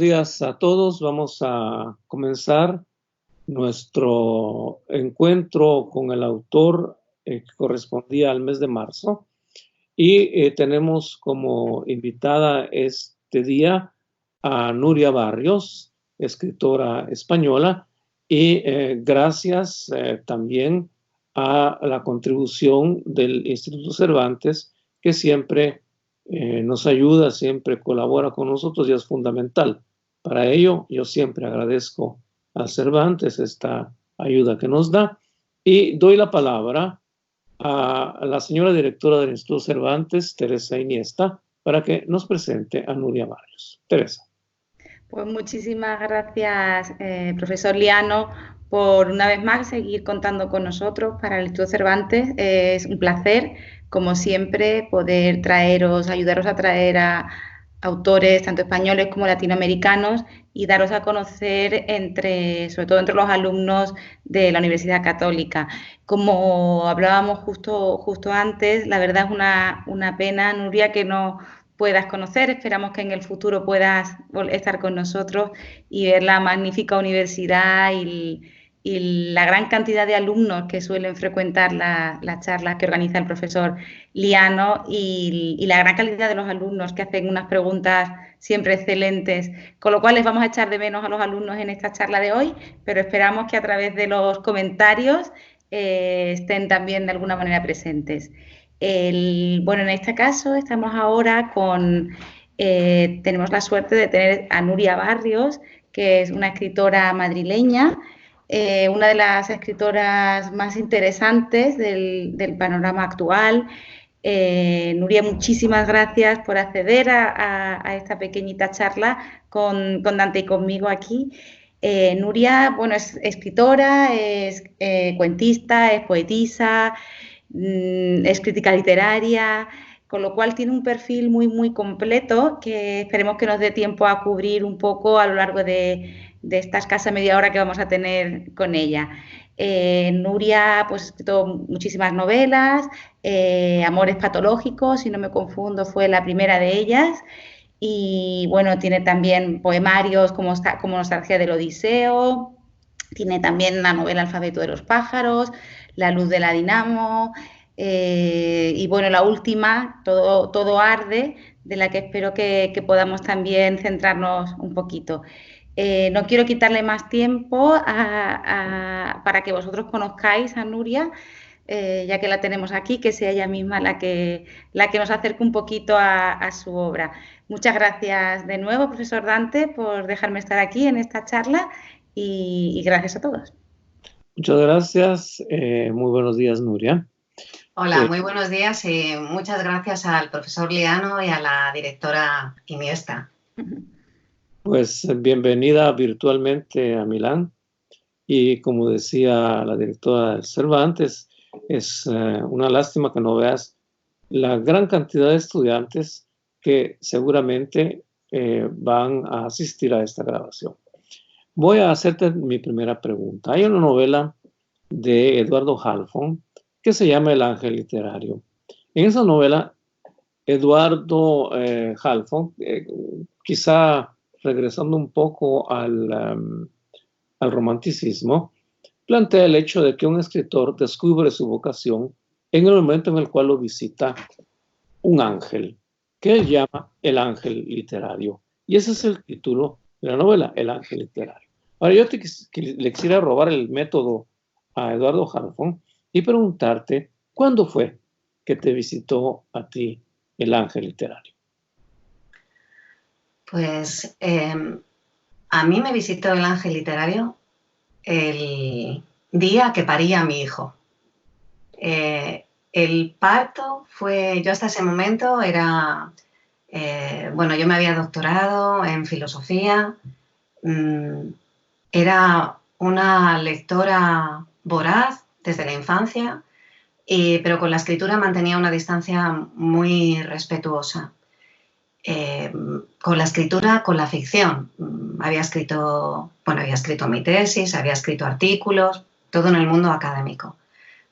días a todos. Vamos a comenzar nuestro encuentro con el autor que correspondía al mes de marzo. Y tenemos como invitada este día a Nuria Barrios, escritora española, y gracias también a la contribución del Instituto Cervantes, que siempre nos ayuda, siempre colabora con nosotros y es fundamental. Para ello, yo siempre agradezco a Cervantes esta ayuda que nos da y doy la palabra a la señora directora del Instituto Cervantes, Teresa Iniesta, para que nos presente a Nuria Barrios. Teresa. Pues muchísimas gracias, profesor Liano, por una vez más seguir contando con nosotros para el Instituto Cervantes. Es un placer, como siempre, poder ayudaros a traer a autores tanto españoles como latinoamericanos y daros a conocer sobre todo entre los alumnos de la Universidad Católica. Como hablábamos justo antes, la verdad es una pena, Nuria, que no puedas conocer. Esperamos que en el futuro puedas estar con nosotros y ver la magnífica universidad y la gran cantidad de alumnos que suelen frecuentar las charlas que organiza el profesor Liano y la gran calidad de los alumnos que hacen unas preguntas siempre excelentes, con lo cual les vamos a echar de menos a los alumnos en esta charla de hoy, pero esperamos que a través de los comentarios estén también de alguna manera presentes. Bueno, en este caso estamos ahora tenemos la suerte de tener a Nuria Barrios, que es una escritora madrileña, una de las escritoras más interesantes del panorama actual. Nuria, muchísimas gracias por acceder a esta pequeñita charla con Dante y conmigo aquí. Nuria, bueno, es escritora, es cuentista, es poetisa, es crítica literaria, con lo cual tiene un perfil muy completo que esperemos que nos dé tiempo a cubrir un poco a lo largo de esta escasa media hora que vamos a tener con ella. Nuria pues, ha escrito muchísimas novelas, Amores patológicos, si no me confundo, fue la primera de ellas. Y bueno, tiene también poemarios como Nostalgia del Odiseo, tiene también la novela Alfabeto de los pájaros, La luz de la dinamo, y bueno, la última, Todo arde, de la que espero que podamos también centrarnos un poquito. No quiero quitarle más tiempo para que vosotros conozcáis a Nuria, ya que la tenemos aquí, que sea ella misma la que nos acerque un poquito a su obra. Muchas gracias de nuevo, profesor Dante, por dejarme estar aquí en esta charla y gracias a todos. Muchas gracias. Muy buenos días, Nuria. Hola, muy buenos días y muchas gracias al profesor Liano y a la directora Iniesta. Pues bienvenida virtualmente a Milán y como decía la directora del Cervantes, es una lástima que no veas la gran cantidad de estudiantes que seguramente van a asistir a esta grabación. Voy a hacerte mi primera pregunta. Hay una novela de Eduardo Halfon que se llama El ángel literario. En esa novela, Eduardo Halfon, quizá regresando un poco al romanticismo, plantea el hecho de que un escritor descubre su vocación en el momento en el cual lo visita un ángel, que él llama el ángel literario. Y ese es el título de la novela, El ángel literario. Ahora, yo le quisiera robar el método a Eduardo Halfon y preguntarte, ¿cuándo fue que te visitó a ti el ángel literario? Pues a mí me visitó el ángel literario el día que parí a mi hijo. El parto fue, yo hasta ese momento era, bueno, yo me había doctorado en filosofía, era una lectora voraz desde la infancia, pero con la escritura mantenía una distancia muy respetuosa. Con la escritura, con la ficción. Había escrito mi tesis, había escrito artículos, todo en el mundo académico,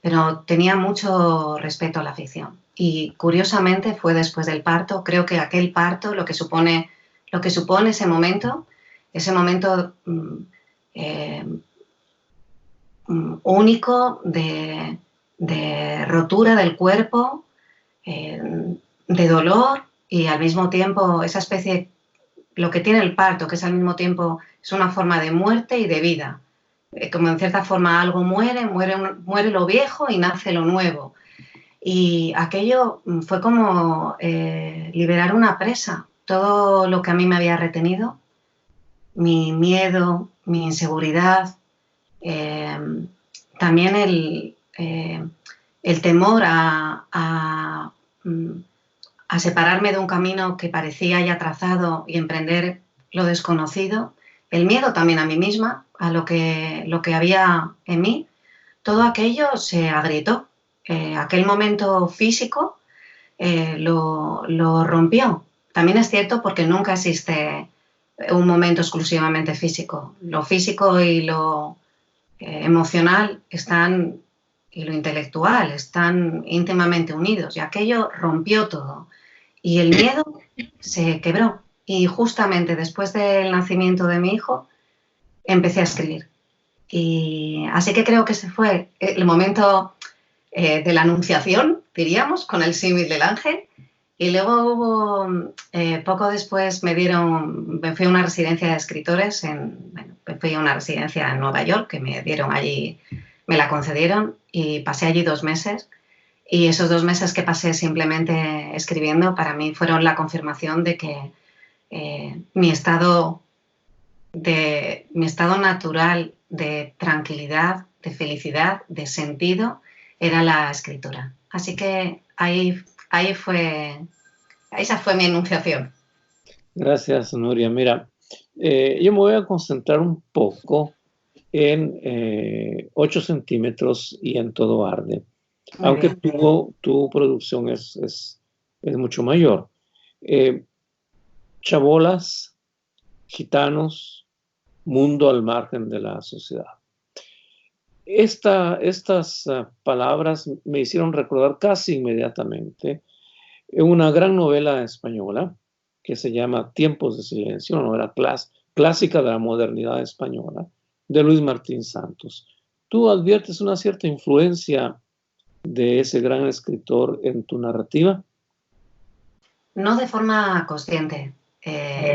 pero tenía mucho respeto a la ficción. Y curiosamente fue después del parto, creo que aquel parto, lo que supone ese momento, ese momento único de rotura del cuerpo, de dolor, y al mismo tiempo esa especie, lo que tiene el parto, que es al mismo tiempo es una forma de muerte y de vida. Como en cierta forma algo muere lo viejo y nace lo nuevo. Y aquello fue como liberar una presa. Todo lo que a mí me había retenido, mi miedo, mi inseguridad, también el temor a separarme de un camino que parecía ya trazado y emprender lo desconocido, el miedo también a mí misma, a lo que había en mí, todo aquello se agrietó. Aquel momento físico lo rompió. También es cierto porque nunca existe un momento exclusivamente físico. Lo físico y lo emocional y lo intelectual están íntimamente unidos, y aquello rompió todo. Y el miedo se quebró. Y justamente después del nacimiento de mi hijo empecé a escribir. Y así que creo que ese fue el momento de la anunciación, diríamos, con el símil del ángel. Y luego hubo, poco después me fui a una residencia de escritores, fui a una residencia en Nueva York, que me dieron allí, me la concedieron, y pasé allí 2 meses. Y esos 2 meses que pasé simplemente escribiendo, para mí fueron la confirmación de que mi estado natural de tranquilidad, de felicidad, de sentido, era la escritura. Así que esa fue mi enunciación. Gracias, Nuria. Mira, yo me voy a concentrar un poco en 8 centímetros y en todo arde. Muy Aunque bien. tu producción es mucho mayor. Chabolas, gitanos, mundo al margen de la sociedad. Estas palabras me hicieron recordar casi inmediatamente una gran novela española que se llama Tiempos de Silencio, una novela clásica de la modernidad española, de Luis Martín Santos. ¿Tú adviertes una cierta influencia de ese gran escritor en tu narrativa? No de forma consciente.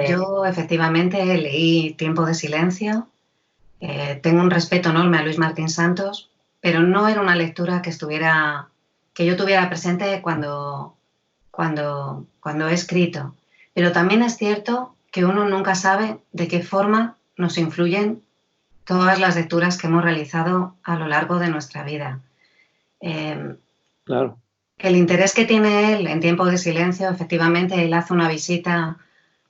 Yo efectivamente leí Tiempo de Silencio. Tengo un respeto enorme a Luis Martín Santos, pero no era una lectura que yo tuviera presente cuando he escrito. Pero también es cierto que uno nunca sabe de qué forma nos influyen todas las lecturas que hemos realizado a lo largo de nuestra vida. Claro. El interés que tiene él en Tiempo de Silencio, efectivamente, él hace una visita,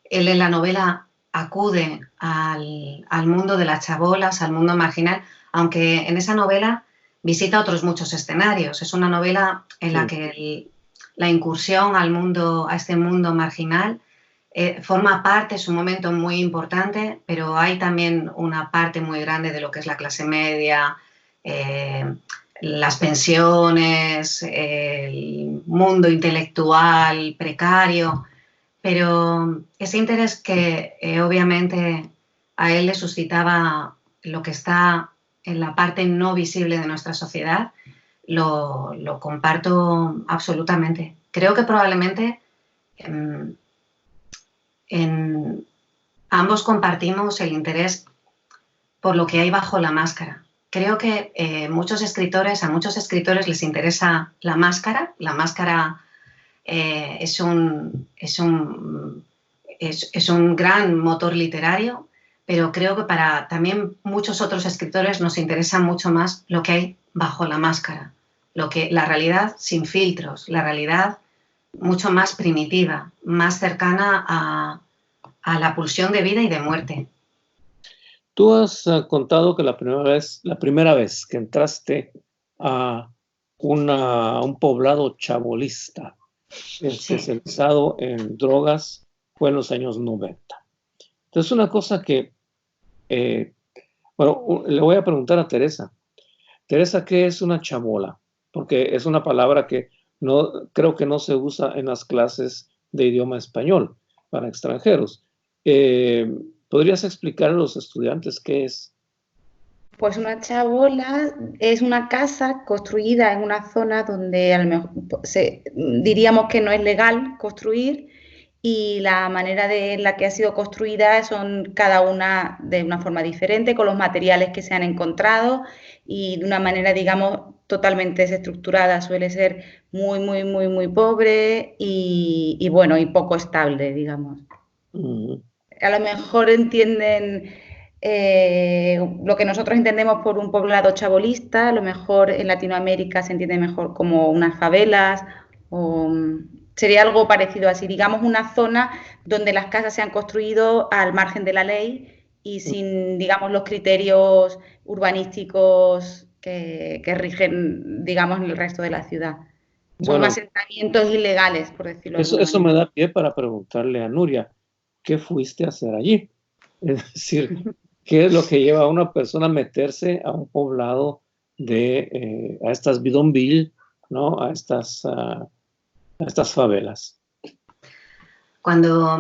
él en la novela acude al mundo de las chabolas, al mundo marginal, aunque en esa novela visita otros muchos escenarios. Es una novela en la que la incursión a este mundo marginal forma parte, es un momento muy importante, pero hay también una parte muy grande de lo que es la clase media, las pensiones, el mundo intelectual precario, pero ese interés que obviamente a él le suscitaba lo que está en la parte no visible de nuestra sociedad, lo comparto absolutamente. Creo que probablemente ambos compartimos el interés por lo que hay bajo la máscara. Creo que a muchos escritores les interesa la máscara. La máscara es un gran motor literario, pero creo que para también muchos otros escritores nos interesa mucho más lo que hay bajo la máscara, la realidad sin filtros, la realidad mucho más primitiva, más cercana a la pulsión de vida y de muerte. Tú has contado que la primera vez que entraste a un poblado chabolista especializado en drogas fue en los años 90. Entonces, una cosa que, le voy a preguntar a Teresa. Teresa, ¿qué es una chabola? Porque es una palabra que creo que no se usa en las clases de idioma español para extranjeros. ¿Podrías explicar a los estudiantes qué es? Pues una chabola es una casa construida en una zona donde a lo mejor diríamos que no es legal construir, y la manera de la que ha sido construida son cada una de una forma diferente, con los materiales que se han encontrado y de una manera, digamos, totalmente desestructurada. Suele ser muy, muy, muy, muy pobre y bueno, y poco estable, digamos. A lo mejor entienden lo que nosotros entendemos por un poblado chabolista, a lo mejor en Latinoamérica se entiende mejor como unas favelas, o sería algo parecido así, digamos una zona donde las casas se han construido al margen de la ley y sin, digamos, los criterios urbanísticos que rigen, digamos, en el resto de la ciudad. Son Bueno, asentamientos ilegales, por decirlo de alguna eso manera. me da pie para preguntarle a Nuria, ¿qué fuiste a hacer allí? Es decir, ¿qué es lo que lleva a una persona a meterse a un poblado a estas bidonville, ¿no? A estas favelas? Cuando,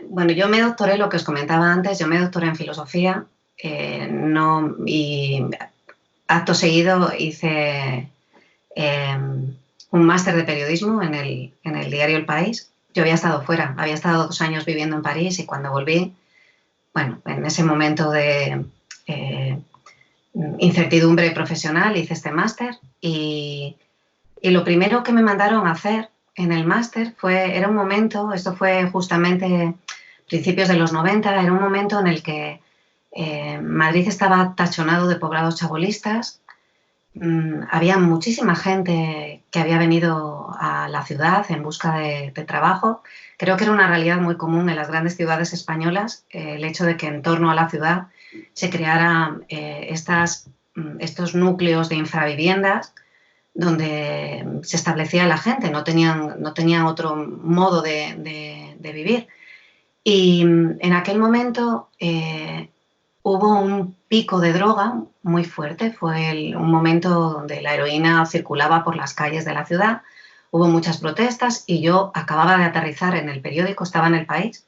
bueno, yo me doctoré, lo que os comentaba antes, yo me doctoré en filosofía, y acto seguido hice un máster de periodismo en el diario El País. Yo había estado fuera, había estado 2 años viviendo en París y cuando volví, bueno, en ese momento de incertidumbre profesional hice este máster y lo primero que me mandaron a hacer en el máster era un momento, esto fue justamente principios de los 90, era un momento en el que Madrid estaba tachonado de poblados chabolistas. Había muchísima gente que había venido a la ciudad en busca de trabajo. Creo que era una realidad muy común en las grandes ciudades españolas, el hecho de que en torno a la ciudad se crearan estos núcleos de infraviviendas donde se establecía la gente, no tenían otro modo de vivir. Y en aquel momento hubo un pico de droga muy fuerte, fue un momento donde la heroína circulaba por las calles de la ciudad, hubo muchas protestas y yo acababa de aterrizar en el periódico, estaba en El País,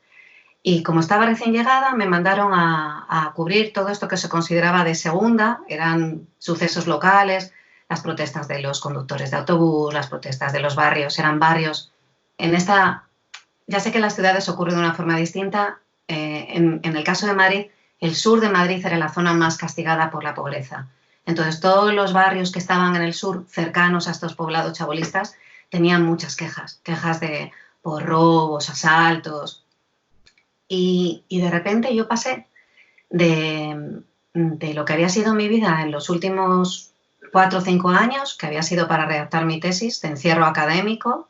y como estaba recién llegada me mandaron a cubrir todo esto que se consideraba de segunda, eran sucesos locales, las protestas de los conductores de autobús, las protestas de los barrios, eran barrios. Ya sé que en las ciudades ocurre de una forma distinta, en el caso de Madrid, el sur de Madrid era la zona más castigada por la pobreza. Entonces, todos los barrios que estaban en el sur, cercanos a estos poblados chabolistas, tenían muchas quejas por robos, asaltos. Y de repente yo pasé de lo que había sido mi vida en los últimos 4 o 5 años, que había sido para redactar mi tesis de encierro académico,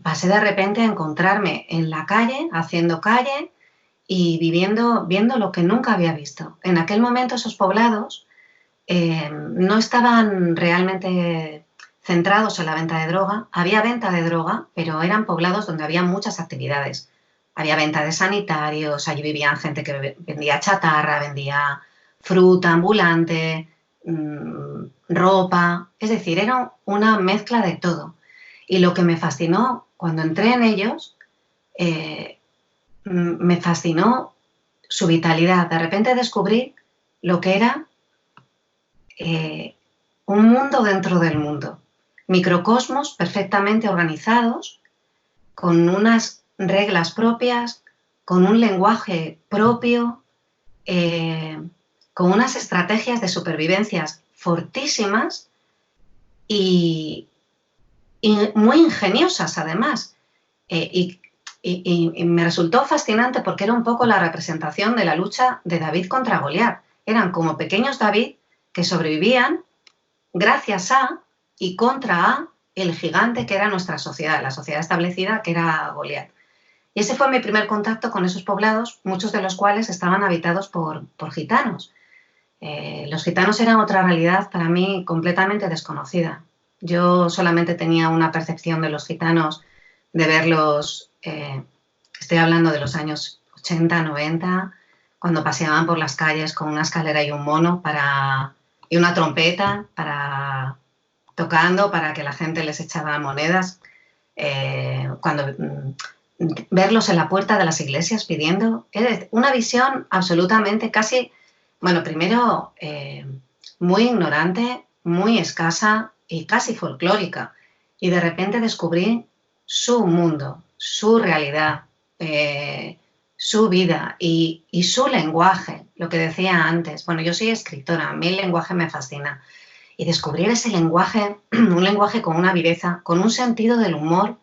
pasé de repente a encontrarme en la calle, haciendo calle y viendo lo que nunca había visto. En aquel momento esos poblados no estaban realmente centrados en la venta de droga. Había venta de droga, pero eran poblados donde había muchas actividades. Había venta de sanitarios, allí vivían gente que vendía chatarra, vendía fruta ambulante, ropa, es decir, era una mezcla de todo. Y lo que me fascinó cuando entré en ellos, me fascinó su vitalidad. De repente descubrí lo que era un mundo dentro del mundo. Microcosmos perfectamente organizados, con unas reglas propias, con un lenguaje propio, con unas estrategias de supervivencia fortísimas y muy ingeniosas además. Y me resultó fascinante porque era un poco la representación de la lucha de David contra Goliat. Eran como pequeños David que sobrevivían gracias a y contra el gigante que era nuestra sociedad, la sociedad establecida que era Goliat. Y ese fue mi primer contacto con esos poblados, muchos de los cuales estaban habitados por gitanos. Los gitanos eran otra realidad para mí completamente desconocida. Yo solamente tenía una percepción de los gitanos de verlos, estoy hablando de los años 80, 90, cuando paseaban por las calles con una escalera y un mono y una trompeta tocando para que la gente les echara monedas. Cuando verlos en la puerta de las iglesias pidiendo. Es una visión absolutamente casi, bueno, primero muy ignorante, muy escasa y casi folclórica. Y de repente descubrí su mundo, su realidad, su vida y su lenguaje, lo que decía antes. Bueno, yo soy escritora, a mí el lenguaje me fascina. Y descubrir ese lenguaje, un lenguaje con una viveza, con un sentido del humor,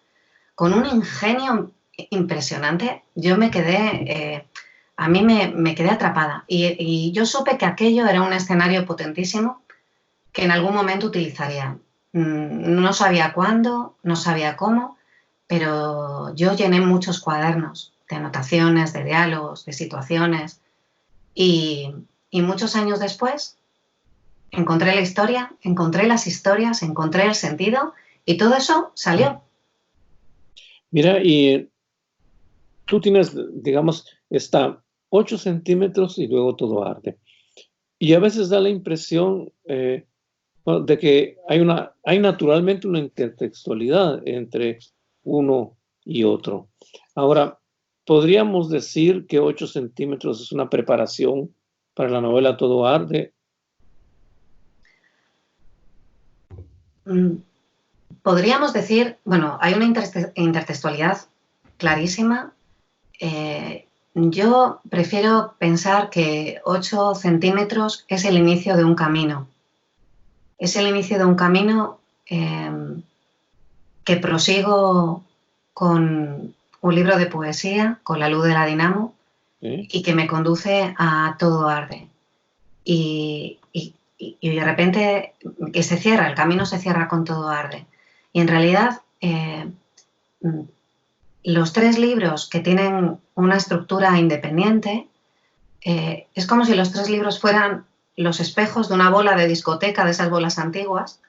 con un ingenio impresionante, yo me quedé, a mí me quedé atrapada. Y yo supe que aquello era un escenario potentísimo que en algún momento utilizaría. No sabía cuándo, no sabía cómo, pero yo llené muchos cuadernos de anotaciones, de diálogos, de situaciones. Y muchos años después encontré la historia, encontré las historias, encontré el sentido y todo eso salió. Mira, y tú tienes, digamos, está 8 centímetros y luego todo arde. Y a veces da la impresión de que hay naturalmente una intertextualidad entre uno y otro. Ahora, ¿podríamos decir que 8 centímetros es una preparación para la novela Todo arde? Podríamos decir, bueno, hay una intertextualidad clarísima. Yo prefiero pensar que 8 centímetros es el inicio de un camino. Es el inicio de un camino que prosigo con un libro de poesía, Con la luz de la dinamo, y que me conduce a Todo arde. Y de repente que se cierra, el camino se cierra con Todo arde. Y en realidad los 3 libros que tienen una estructura independiente, es como si los 3 libros fueran los espejos de una bola de discoteca, de esas bolas antiguas,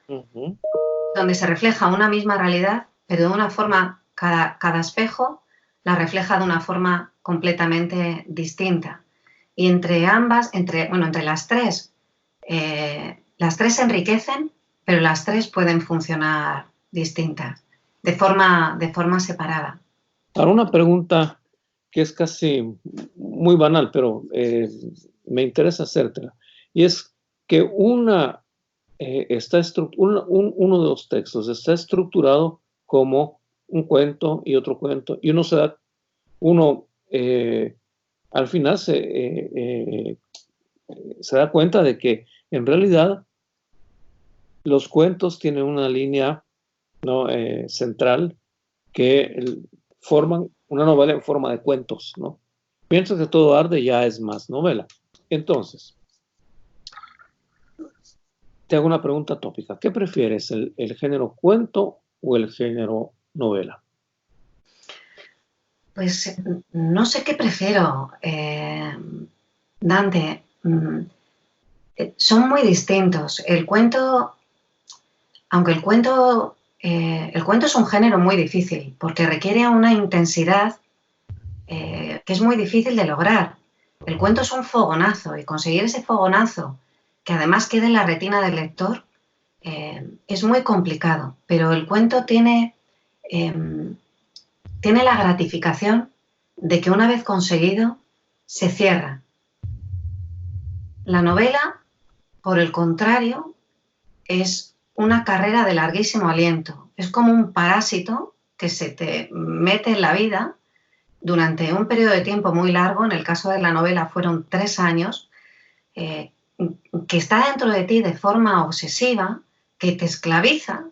donde se refleja una misma realidad, pero de una forma, cada espejo la refleja de una forma completamente distinta. Y entre ambas, entre las 3 se enriquecen, pero las 3 pueden funcionar distintas, de forma separada. Ahora una pregunta que es casi muy banal, pero me interesa hacértela. Y es que uno de los textos está estructurado como un cuento y otro cuento, y al final se da cuenta de que en realidad los cuentos tienen una línea, ¿no?, central que forman una novela en forma de cuentos, ¿no? Mientras que Todo arde ya es más novela. Entonces, te hago una pregunta tópica. ¿Qué prefieres, el género cuento o el género novela? Pues no sé qué prefiero, Dante. Son muy distintos. El cuento, aunque el cuento es un género muy difícil porque requiere una intensidad que es muy difícil de lograr. El cuento es un fogonazo y conseguir ese fogonazo que además quede en la retina del lector es muy complicado, pero el cuento tiene la gratificación de que una vez conseguido se cierra. La novela, por el contrario, es una carrera de larguísimo aliento. Es como un parásito que se te mete en la vida durante un periodo de tiempo muy largo. En el caso de la novela fueron 3 años, que está dentro de ti de forma obsesiva, que te esclaviza,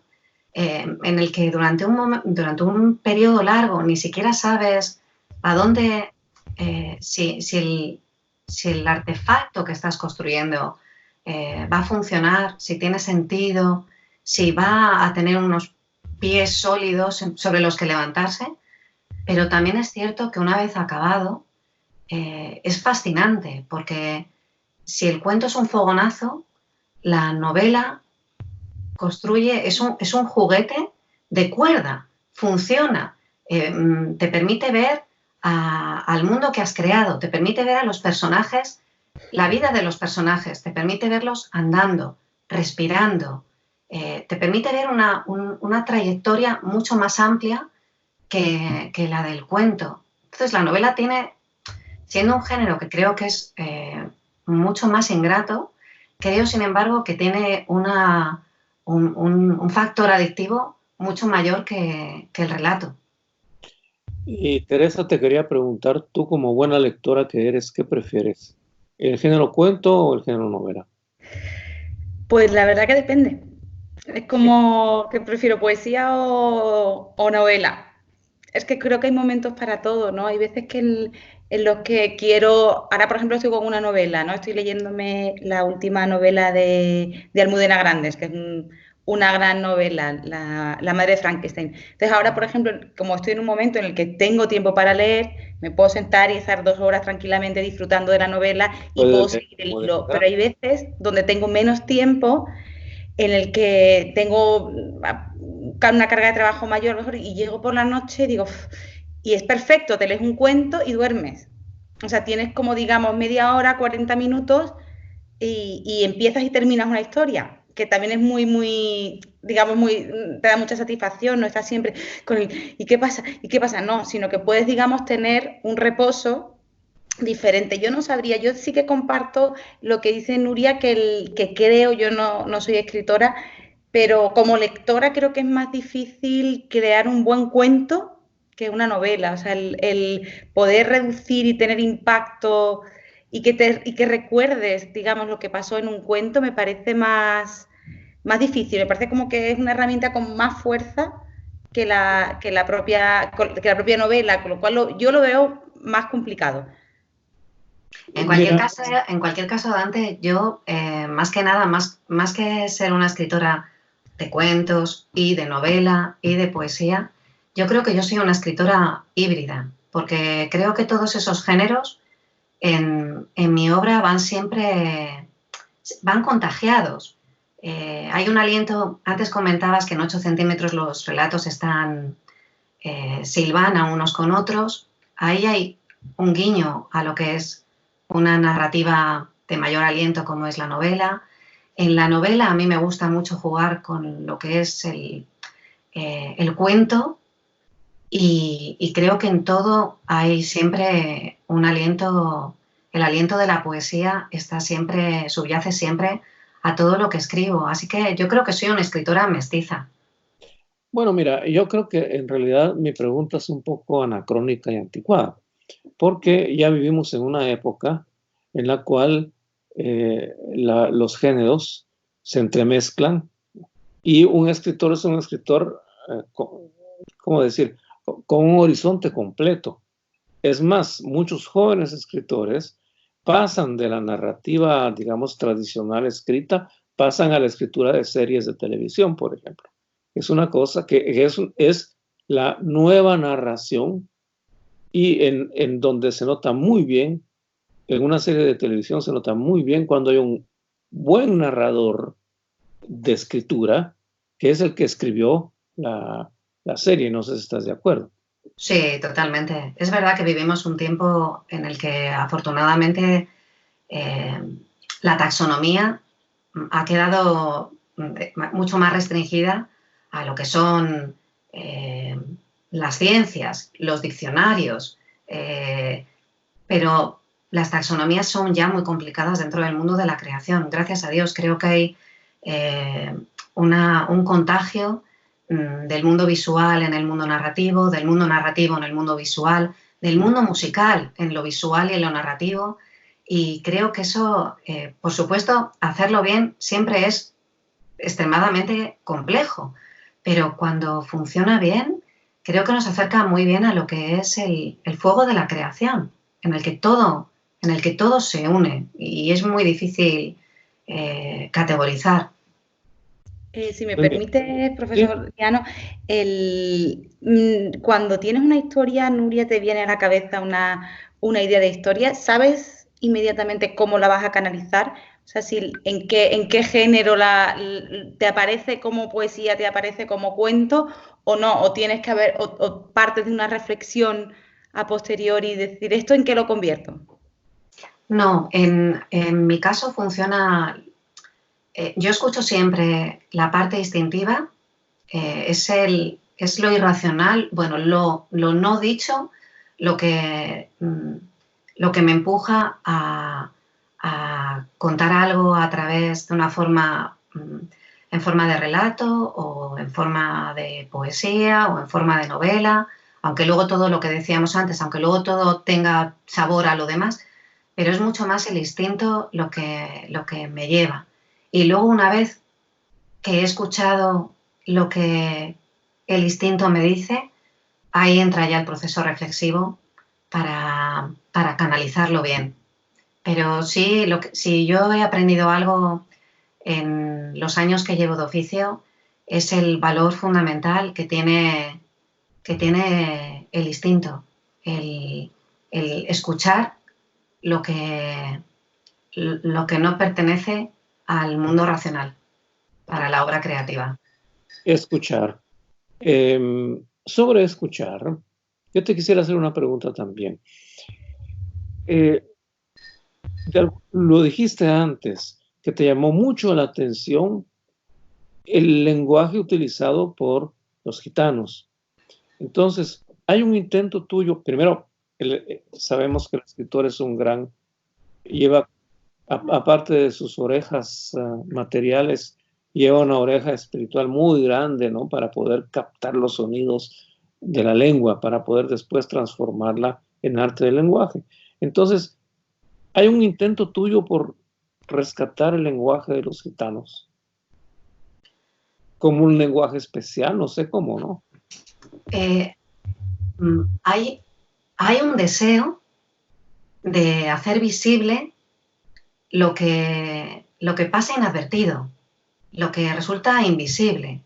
en el que durante un periodo largo ni siquiera sabes a dónde, si el artefacto que estás construyendo va a funcionar, si tiene sentido, si va a tener unos pies sólidos sobre los que levantarse. Pero también es cierto que una vez acabado es fascinante, porque si el cuento es un fogonazo, la novela construye, es un juguete de cuerda, funciona, te permite ver al mundo que has creado, te permite ver a los personajes, la vida de los personajes, te permite verlos andando, respirando, te permite ver una trayectoria mucho más amplia que la del cuento. Entonces la novela tiene, siendo un género que creo que es mucho más ingrato, creo sin embargo que tiene un factor adictivo mucho mayor que el relato. Y Teresa, te quería preguntar, tú como buena lectora que eres, ¿qué prefieres? ¿El género cuento o el género novela? Pues la verdad que depende. Es como que prefiero poesía o novela. Es que creo que hay momentos para todo, ¿no? Hay veces que en los que quiero, ahora por ejemplo estoy con una novela, ¿no? Estoy leyéndome la última novela de Almudena Grandes, que es una gran novela, la madre de Frankenstein. Entonces ahora, por ejemplo, como estoy en un momento en el que tengo tiempo para leer, me puedo sentar y estar 2 horas tranquilamente disfrutando de la novela y puedo Puedes leer seguir el como de hilo. verdad. Pero hay veces donde tengo menos tiempo en el que tengo una carga de trabajo mayor mejor, y llego por la noche y digo, y es perfecto, te lees un cuento y duermes. O sea, tienes como, digamos, media hora, 40 minutos y empiezas y terminas una historia, que también es muy, digamos, te da mucha satisfacción, no estás siempre con el, ¿y qué pasa? ¿Y qué pasa? No, sino que puedes, digamos, tener un reposo diferente. Yo no sabría, yo sí que comparto lo que dice Nuria, que creo, yo no soy escritora, pero como lectora creo que es más difícil crear un buen cuento que una novela. O sea, el poder reducir y tener impacto y que recuerdes, digamos, lo que pasó en un cuento me parece más difícil. Me parece como que es una herramienta con más fuerza que la propia novela, con lo cual yo lo veo más complicado. Mira, En cualquier caso, Dante, yo más que nada, más que ser una escritora de cuentos y de novela y de poesía, yo creo que yo soy una escritora híbrida, porque creo que todos esos géneros en mi obra van contagiados. Hay un aliento, antes comentabas que en 8 centímetros los relatos silvanan unos con otros, ahí hay un guiño a lo que es una narrativa de mayor aliento como es la novela. En la novela a mí me gusta mucho jugar con lo que es el cuento y creo que en todo hay siempre un aliento, el aliento de la poesía subyace siempre a todo lo que escribo. Así que yo creo que soy una escritora mestiza. bueno, mira, yo creo que en realidad mi pregunta es un poco anacrónica y anticuada, porque ya vivimos en una época en la cual los géneros se entremezclan y un escritor es un escritor, ¿cómo decir?, con un horizonte completo. Es más, muchos jóvenes escritores pasan de la narrativa, digamos, tradicional escrita, pasan a la escritura de series de televisión, por ejemplo. Es una cosa que es la nueva narración y en donde se nota muy bien, en una serie de televisión se nota muy bien cuando hay un buen narrador de escritura, que es el que escribió la serie. No sé si estás de acuerdo. Sí, totalmente. Es verdad que vivimos un tiempo en el que afortunadamente la taxonomía ha quedado mucho más restringida a lo que son las ciencias, los diccionarios, pero las taxonomías son ya muy complicadas dentro del mundo de la creación. Gracias a Dios creo que hay un contagio del mundo visual en el mundo narrativo, del mundo narrativo en el mundo visual, del mundo musical en lo visual y en lo narrativo. Y creo que eso, por supuesto, hacerlo bien siempre es extremadamente complejo, pero cuando funciona bien, creo que nos acerca muy bien a lo que es el fuego de la creación, en el que todo se une y es muy difícil categorizar. Si me Muy bien. permite, Sí. profesor Llano, cuando tienes una historia, Nuria, te viene a la cabeza una idea de historia, ¿sabes inmediatamente cómo la vas a canalizar? O sea, si, en qué género te aparece como poesía, te aparece como cuento, o no, o tienes que haber, o partes de una reflexión a posteriori y decir, ¿esto en qué lo convierto? No, en mi caso funciona. Yo escucho siempre la parte instintiva, es es lo irracional, bueno, lo no dicho, lo que me empuja a contar algo a través de una forma, en forma de relato o en forma de poesía o en forma de novela, aunque luego todo lo que decíamos antes, aunque luego todo tenga sabor a lo demás, pero es mucho más el instinto lo que me lleva. Y luego, una vez que he escuchado lo que el instinto me dice, ahí entra ya el proceso reflexivo para canalizarlo bien. Pero sí, si yo he aprendido algo en los años que llevo de oficio, es el valor fundamental que tiene el instinto, el escuchar lo que no pertenece al mundo racional para la obra creativa. Escuchar. Sobre escuchar, yo te quisiera hacer una pregunta también. Lo dijiste antes, que te llamó mucho la atención el lenguaje utilizado por los gitanos. Entonces, hay un intento tuyo, primero, sabemos que el escritor es un gran, lleva, aparte de sus orejas materiales, lleva una oreja espiritual muy grande, ¿no? Para poder captar los sonidos de la lengua, para poder después transformarla en arte del lenguaje. Entonces, hay un intento tuyo por rescatar el lenguaje de los gitanos como un lenguaje especial, no sé cómo, ¿no? Hay un deseo de hacer visible lo que pasa inadvertido, lo que resulta invisible,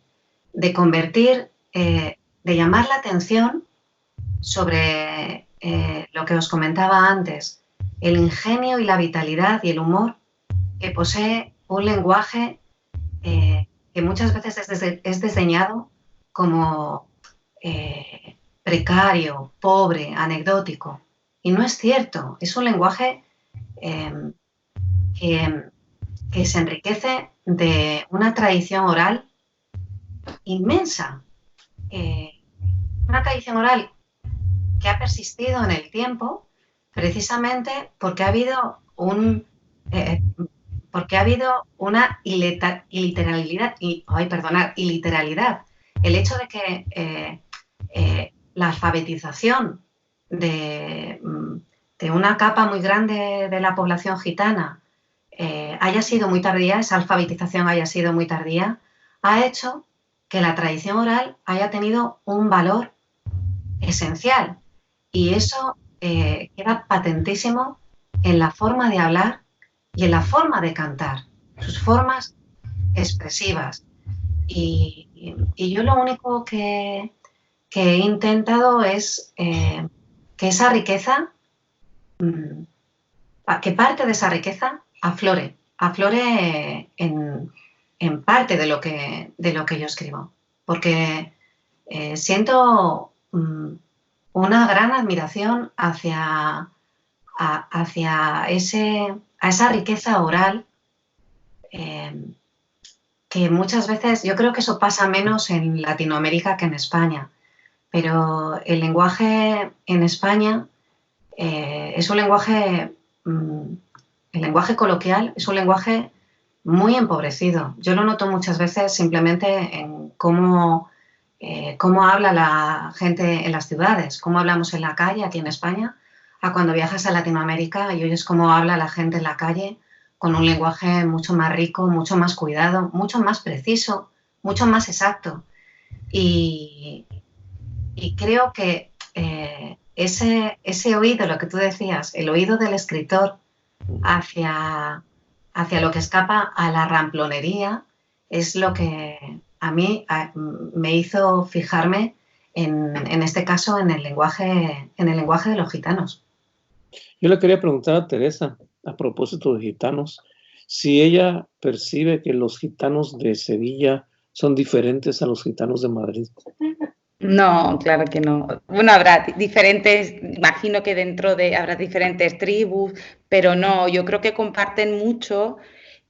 de convertir, de llamar la atención sobre lo que os comentaba antes, el ingenio y la vitalidad y el humor que posee un lenguaje que muchas veces es desdeñado como precario, pobre, anecdótico. Y no es cierto, es un lenguaje que se enriquece de una tradición oral inmensa. Una tradición oral que ha persistido en el tiempo precisamente porque ha habido una iliteralidad. El hecho de que la alfabetización de una capa muy grande de la población gitana haya sido muy tardía, esa alfabetización haya sido muy tardía, ha hecho que la tradición oral haya tenido un valor esencial. Y eso queda patentísimo en la forma de hablar y en la forma de cantar, sus formas expresivas. Y yo lo único que he intentado es que esa riqueza, que parte de esa riqueza aflore en parte de lo que yo escribo. Porque siento una gran admiración hacia esa riqueza oral que muchas veces, yo creo que eso pasa menos en Latinoamérica que en España, pero el lenguaje en España es un lenguaje, el lenguaje coloquial es un lenguaje muy empobrecido. Yo lo noto muchas veces simplemente en cómo habla la gente en las ciudades, cómo hablamos en la calle aquí en España, a cuando viajas a Latinoamérica y oyes cómo habla la gente en la calle con un lenguaje mucho más rico, mucho más cuidado, mucho más preciso, mucho más exacto. Y creo que ese oído, lo que tú decías, el oído del escritor hacia lo que escapa a la ramplonería, es lo que a mí me hizo fijarme en este caso en el lenguaje de los gitanos. Yo le quería preguntar a Teresa, a propósito de gitanos, si ella percibe que los gitanos de Sevilla son diferentes a los gitanos de Madrid. No, claro que no. Bueno, habrá diferentes, imagino que habrá diferentes tribus, pero no, yo creo que comparten mucho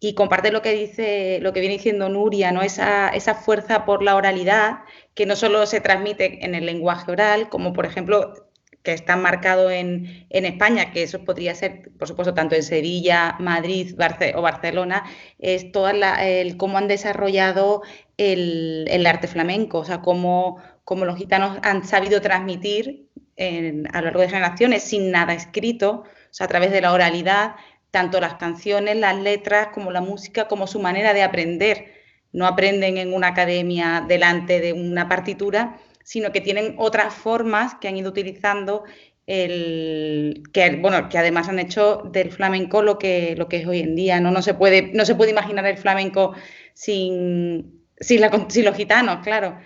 Y comparte lo que viene diciendo Nuria, ¿no? Esa fuerza por la oralidad, que no solo se transmite en el lenguaje oral, como por ejemplo, que está marcado en España, que eso podría ser, por supuesto, tanto en Sevilla, Madrid o Barcelona, es cómo han desarrollado el arte flamenco, o sea, cómo los gitanos han sabido transmitir a lo largo de generaciones sin nada escrito, o sea, a través de la oralidad, tanto las canciones, las letras, como la música, como su manera de aprender. No aprenden en una academia delante de una partitura, sino que tienen otras formas que han ido utilizando, que además han hecho del flamenco lo que es hoy en día. No se puede imaginar el flamenco sin los gitanos, claro.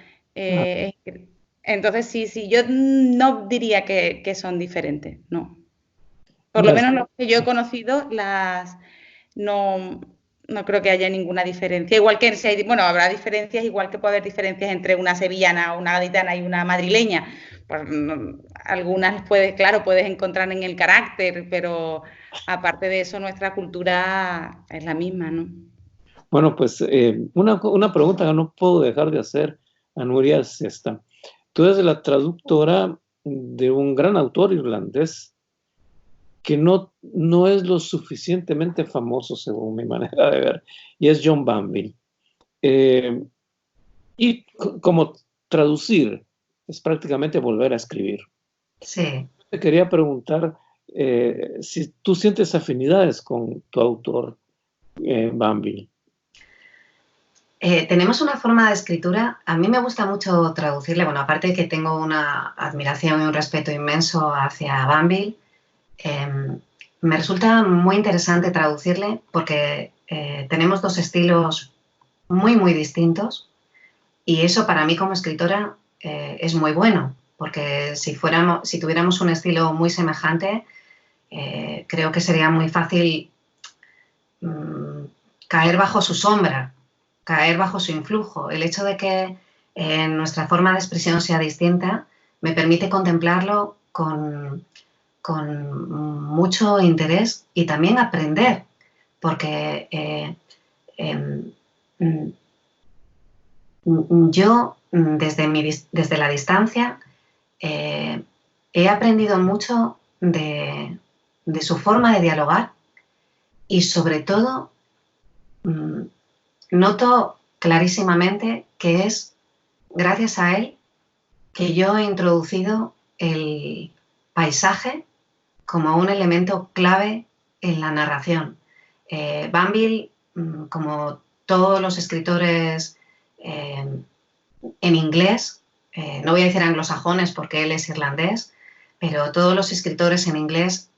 Entonces, sí, yo no diría que son diferentes, no. Por lo menos los que yo he conocido, no creo que haya ninguna diferencia. Igual que habrá diferencias, igual que puede haber diferencias entre una sevillana, una gaditana y una madrileña. Pues, algunas puedes encontrar en el carácter, pero aparte de eso, nuestra cultura es la misma, ¿no? Bueno, pues una pregunta que no puedo dejar de hacer a Nuria es esta. Tú eres la traductora de un gran autor irlandés que no es lo suficientemente famoso según mi manera de ver, y es John Banville. Y como traducir es prácticamente volver a escribir. Sí. Te quería preguntar si tú sientes afinidades con tu autor, Banville. Tenemos una forma de escritura, a mí me gusta mucho traducirle, bueno, aparte de que tengo una admiración y un respeto inmenso hacia Banville, me resulta muy interesante traducirle porque tenemos dos estilos muy, muy distintos y eso para mí como escritora es muy bueno, porque si tuviéramos un estilo muy semejante, creo que sería muy fácil caer bajo su sombra, caer bajo su influjo. El hecho de que nuestra forma de expresión sea distinta me permite contemplarlo con mucho interés y también aprender, porque yo desde la distancia he aprendido mucho de su forma de dialogar y sobre todo noto clarísimamente que es gracias a él que yo he introducido el paisaje como un elemento clave en la narración. Banville, como todos los escritores en inglés, no voy a decir anglosajones porque él es irlandés, pero todos los escritores en inglés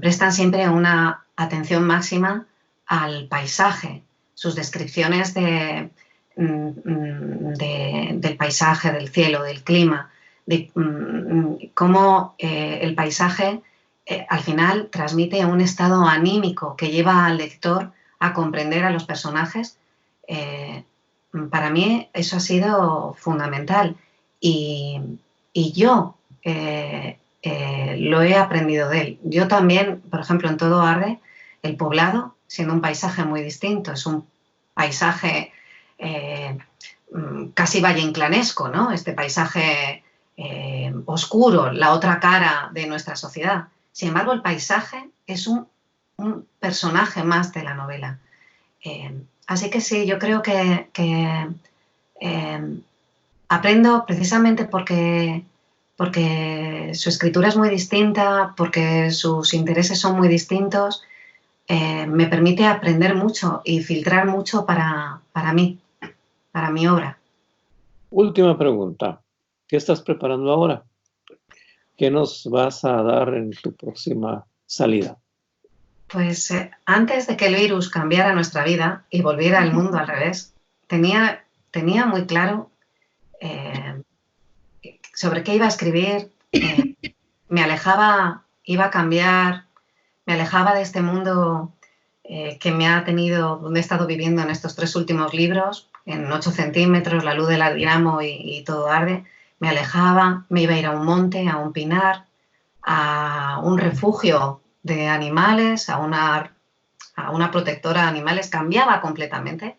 prestan siempre una atención máxima al paisaje. Sus descripciones del paisaje, del cielo, del clima, de cómo el paisaje al final transmite un estado anímico que lleva al lector a comprender a los personajes. Para mí eso ha sido fundamental y yo lo he aprendido de él. Yo también, por ejemplo, en Todo arde, el poblado, siendo un paisaje muy distinto, es un paisaje casi valleinclanesco, ¿no? Este paisaje oscuro, la otra cara de nuestra sociedad. Sin embargo, el paisaje es un personaje más de la novela. Así que sí, yo creo que aprendo precisamente porque su escritura es muy distinta, porque sus intereses son muy distintos, me permite aprender mucho y filtrar mucho para mí, para mi obra. Última pregunta. ¿Qué estás preparando ahora? ¿Qué nos vas a dar en tu próxima salida? Pues antes de que el virus cambiara nuestra vida y volviera al mundo al revés, tenía muy claro sobre qué iba a escribir. Me alejaba, iba a cambiar, me alejaba de este mundo que me ha tenido, donde he estado viviendo en estos 3 últimos libros, en 8 centímetros, La luz del Aldiramo y Todo arde. Me alejaba, me iba a ir a un monte, a un pinar, a un refugio de animales, a a una protectora de animales, cambiaba completamente.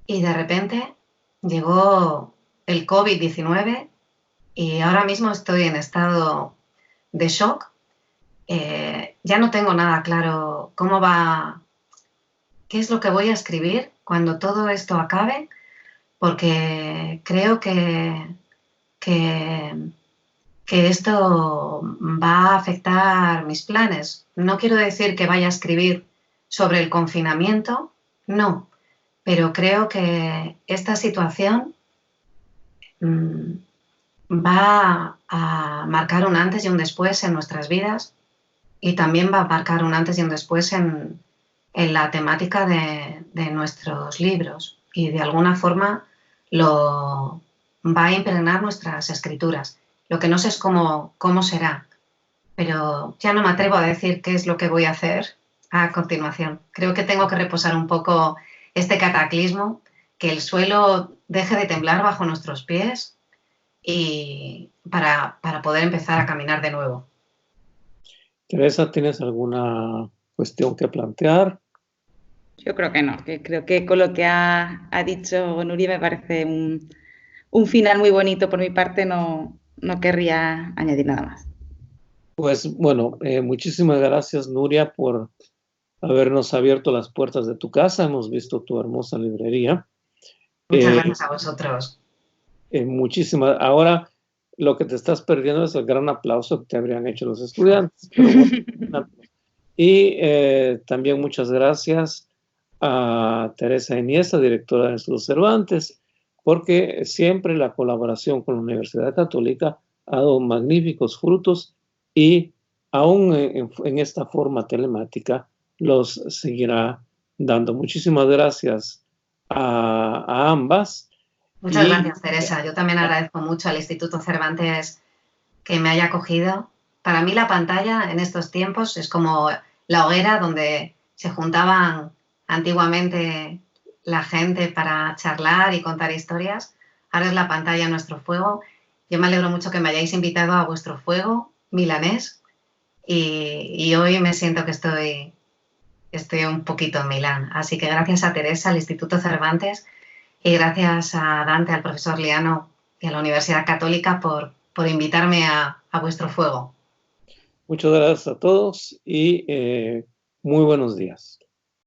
Y de repente llegó el COVID-19 y ahora mismo estoy en estado de shock. Ya no tengo nada claro qué es lo que voy a escribir cuando todo esto acabe, porque creo que esto va a afectar mis planes. No quiero decir que vaya a escribir sobre el confinamiento, no, pero creo que esta situación va a marcar un antes y un después en nuestras vidas y también va a marcar un antes y un después en la temática de nuestros libros y de alguna forma lo va a impregnar nuestras escrituras. Lo que no sé es cómo será, pero ya no me atrevo a decir qué es lo que voy a hacer a continuación. Creo que tengo que reposar un poco este cataclismo, que el suelo deje de temblar bajo nuestros pies y para poder empezar a caminar de nuevo. Teresa, ¿tienes alguna cuestión que plantear? Yo creo que no, que creo que con lo que ha dicho Nuria me parece un final muy bonito. Por mi parte no querría añadir nada más. Pues bueno, muchísimas gracias, Nuria, por habernos abierto las puertas de tu casa. Hemos visto tu hermosa librería. Muchas gracias a vosotros. Muchísimas. Ahora lo que te estás perdiendo es el gran aplauso que te habrían hecho los estudiantes. Pero bueno, y también muchas gracias a Teresa Iniesta, directora de Estudios Cervantes, porque siempre la colaboración con la Universidad Católica ha dado magníficos frutos y aún en esta forma telemática los seguirá dando. Muchísimas gracias a ambas. Muchas gracias, Teresa. Yo también agradezco mucho al Instituto Cervantes que me haya acogido. Para mí la pantalla en estos tiempos es como la hoguera donde se juntaban antiguamente la gente para charlar y contar historias. Ahora es la pantalla nuestro fuego. Yo me alegro mucho que me hayáis invitado a vuestro fuego milanés y hoy me siento que estoy un poquito en Milán. Así que gracias a Teresa, al Instituto Cervantes y gracias a Dante, al profesor Liano y a la Universidad Católica por invitarme a vuestro fuego. Muchas gracias a todos y muy buenos días.